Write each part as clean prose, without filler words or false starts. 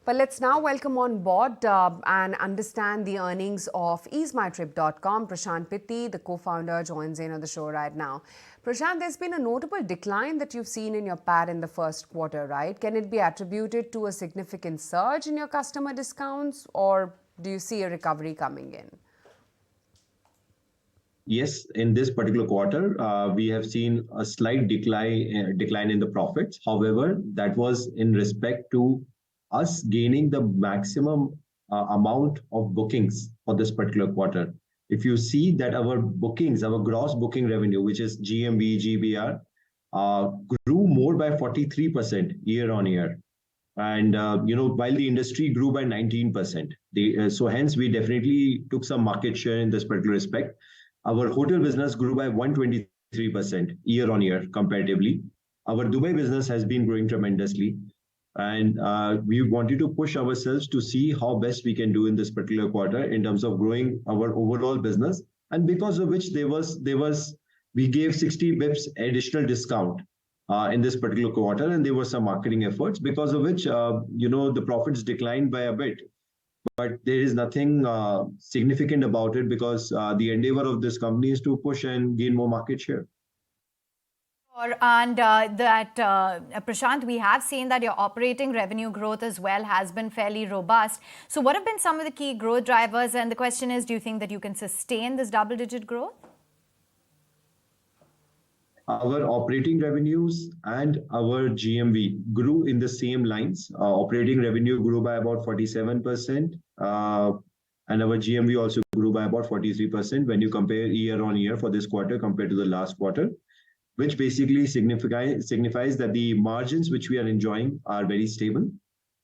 But let's now welcome on board and understand the earnings of easymytrip.com. Prashant Pitti, the co-founder, joins in on the show right now. Prashant, there's been a notable decline that you've seen in your PAT in the first quarter, right? Can it be attributed to a significant surge in your customer discounts, or do you see a recovery coming in? Yes, in this particular quarter, we have seen a slight decline in the profits. However, that was in respect to us gaining the maximum amount of bookings for this particular quarter. If you see that our bookings, our gross booking revenue, which is GMV, GBR, grew more by 43% year on year. And while the industry grew by 19%, so hence we definitely took some market share in this particular respect. Our hotel business grew by 123% year on year comparatively. Our Dubai business has been growing tremendously. And we wanted to push ourselves to see how best we can do in this particular quarter in terms of growing our overall business. And because of which we gave 60 bips additional discount in this particular quarter, and there were some marketing efforts because of which the profits declined by a bit. But there is nothing significant about it because the endeavor of this company is to push and gain more market share. And Prashant, we have seen that your operating revenue growth as well has been fairly robust. So what have been some of the key growth drivers? And the question is, do you think that you can sustain this double-digit growth? Our operating revenues and our GMV grew in the same lines. Operating revenue grew by about 47%, and our GMV also grew by about 43% when you compare year on year for this quarter compared to the last quarter, which basically signifies that the margins which we are enjoying are very stable.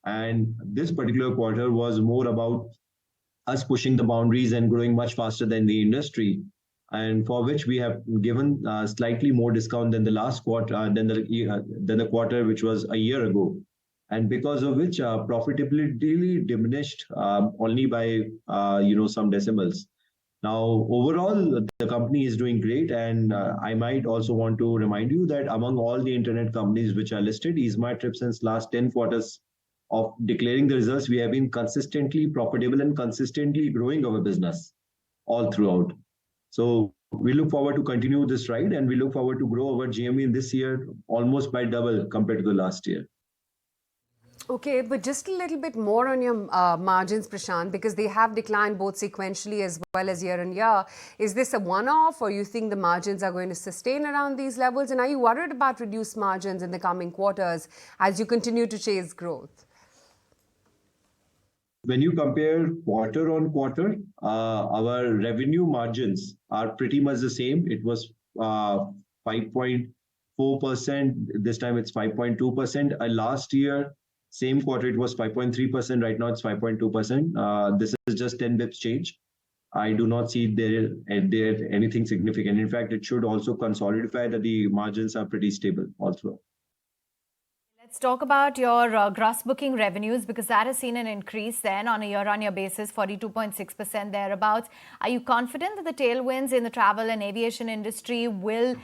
And this particular quarter was more about us pushing the boundaries and growing much faster than the industry, and for which we have given slightly more discount than the last quarter, than the quarter which was a year ago. And because of which profitability diminished only by some decimals. Now, overall, the company is doing great. And I might also want to remind you that among all the internet companies which are listed, Easemytrip since last 10 quarters of declaring the results, we have been consistently profitable and consistently growing our business all throughout. So we look forward to continue this ride, and we look forward to grow our GMV in this year almost by double compared to the last year. Okay, but just a little bit more on your margins, Prashant, because they have declined both sequentially as well as year on year. Is this a one-off, or you think the margins are going to sustain around these levels? And are you worried about reduced margins in the coming quarters as you continue to chase growth? When you compare quarter on quarter, our revenue margins are pretty much the same. It was 5.4%. This time it's 5.2%. Last year, same quarter, it was 5.3%. Right now, it's 5.2%. This is just 10 bips change. I do not see there anything significant. In fact, it should also consolidate that the margins are pretty stable also. Let's talk about your gross booking revenues, because that has seen an increase then on a year-on-year basis, 42.6% thereabouts. Are you confident that the tailwinds in the travel and aviation industry will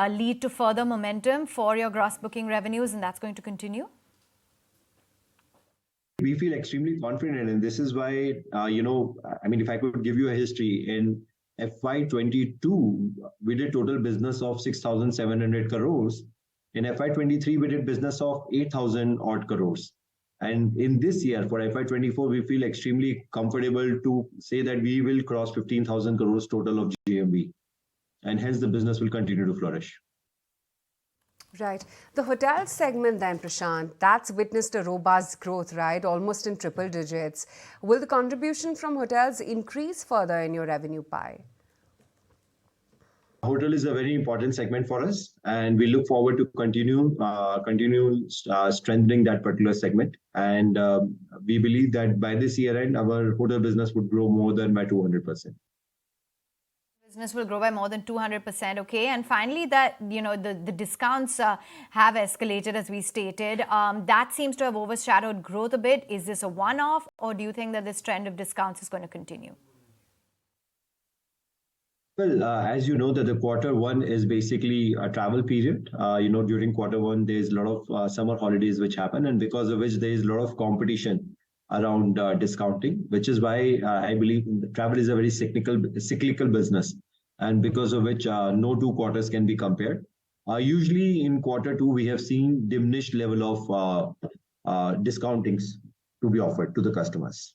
lead to further momentum for your gross booking revenues, and that's going to continue? We feel extremely confident, and this is why, if I could give you a history, in FY22, we did total business of 6,700 crores. In FY23, we did business of 8,000 odd crores. And in this year, for FY24, we feel extremely comfortable to say that we will cross 15,000 crores total of GMV. And hence the business will continue to flourish. Right. The hotel segment then, Prashant, that's witnessed a robust growth, right? Almost in triple digits. Will the contribution from hotels increase further in your revenue pie? Hotel is a very important segment for us, and we look forward to continue strengthening that particular segment. And we believe that by this year end, our hotel business would grow more than by 200%. Business will grow by more than 200%. Okay, and finally, that the discounts have escalated, as we stated. That seems to have overshadowed growth a bit. Is this a one-off, or do you think that this trend of discounts is going to continue? Well, as you know, that the quarter one is basically a travel period. During quarter one, there's a lot of summer holidays which happen, and because of which there is a lot of competition around discounting, which is why I believe travel is a very cyclical business, and because of which no 2 quarters can be compared. Usually in quarter 2, we have seen diminished level of discountings to be offered to the customers.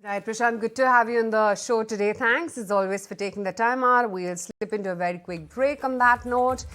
Right, Prashant, good to have you on the show today. Thanks as always for taking the time out. We'll slip into a very quick break on that note.